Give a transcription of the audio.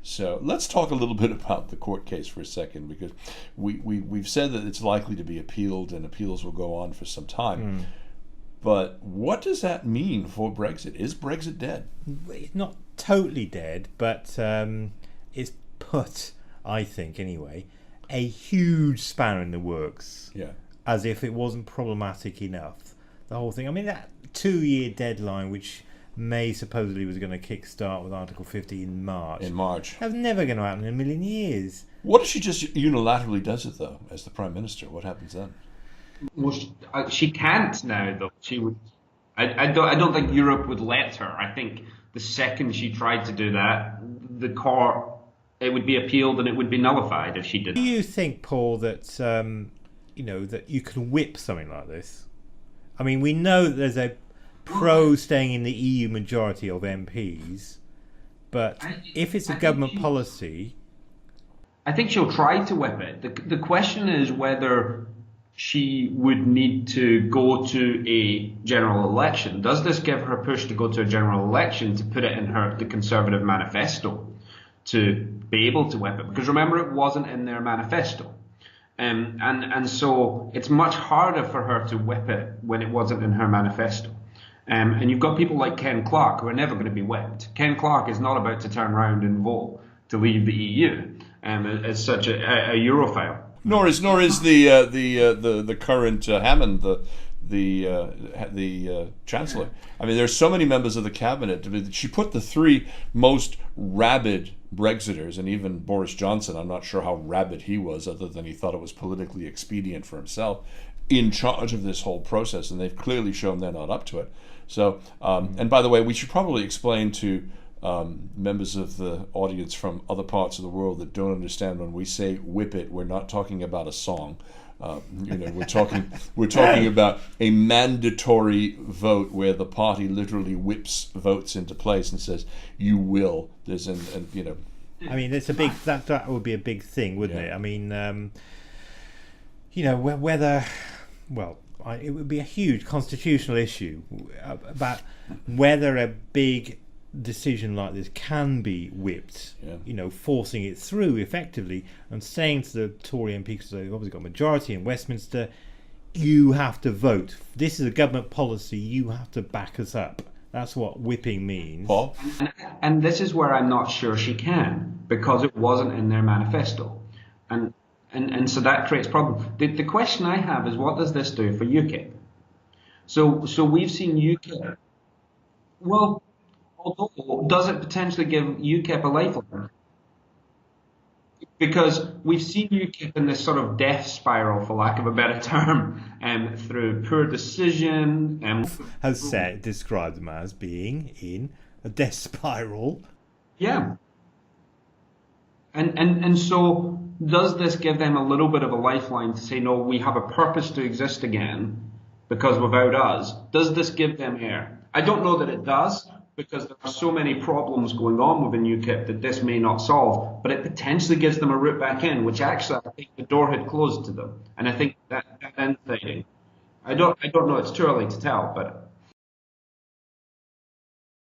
So let's talk a little bit about the court case for a second, because we've said that it's likely to be appealed and appeals will go on for some time. But what does that mean for Brexit? Is Brexit dead? It's not totally dead, but it's put, I think anyway, a huge spanner in the works. Yeah. As if it wasn't problematic enough. The whole thing. I mean, that 2-year deadline, which May supposedly was going to kick-start with Article 50 in March. That was never going to happen in a million years. What if she just unilaterally does it, though, as the Prime Minister? What happens then? Well, she can't now, though. She would. I don't think Europe would let her. I think the second she tried to do that, the court, it would be appealed and it would be nullified if she did. Do you think, Paul, that that you can whip something like this? I mean, we know that there's a staying in the EU majority of MPs, but if it's a government policy, I think she'll try to whip it. The question is whether she would need to go to a general election. Does this give her a push to go to a general election to put it in the Conservative manifesto to be able to whip it? Because remember, it wasn't in their manifesto. And so it's much harder for her to whip it when it wasn't in her manifesto. And you've got people like Ken Clarke who are never going to be whipped. Ken Clarke is not about to turn around and vote to leave the EU as such a Europhile. Nor is the current Hammond, the Chancellor. I mean, there's so many members of the cabinet. She put the three most rabid Brexiters, and even Boris Johnson, I'm not sure how rabid he was, other than he thought it was politically expedient for himself, in charge of this whole process, and they've clearly shown they're not up to it. So, and by the way, we should probably explain to members of the audience from other parts of the world that don't understand, when we say whip it, we're not talking about a song. We're talking about a mandatory vote where the party literally whips votes into place and says you will. There's I mean, it's a big that would be a big thing, wouldn't it? I mean, whether it would be a huge constitutional issue about whether a big decision like this can be whipped, forcing it through effectively and saying to the Tory MP, because they've obviously got a majority in Westminster, you have to vote. This is a government policy. You have to back us up. That's what whipping means. Paul? And this is where I'm not sure she can, because it wasn't in their manifesto. And so that creates problems. The question I have is, what does this do for UKIP? So we've seen UKIP. Well, although, does it potentially give UKIP a lifeline? Because we've seen UKIP in this sort of death spiral, for lack of a better term, through poor decision. Has described them as being in a death spiral. Yeah. And so does this give them a little bit of a lifeline to say, no, we have a purpose to exist again, because without us, does this give them air? I don't know that it does, because there are so many problems going on within UKIP that this may not solve, but it potentially gives them a route back in, which actually I think the door had closed to them. And I think that ends fighting. I don't know, it's too early to tell, but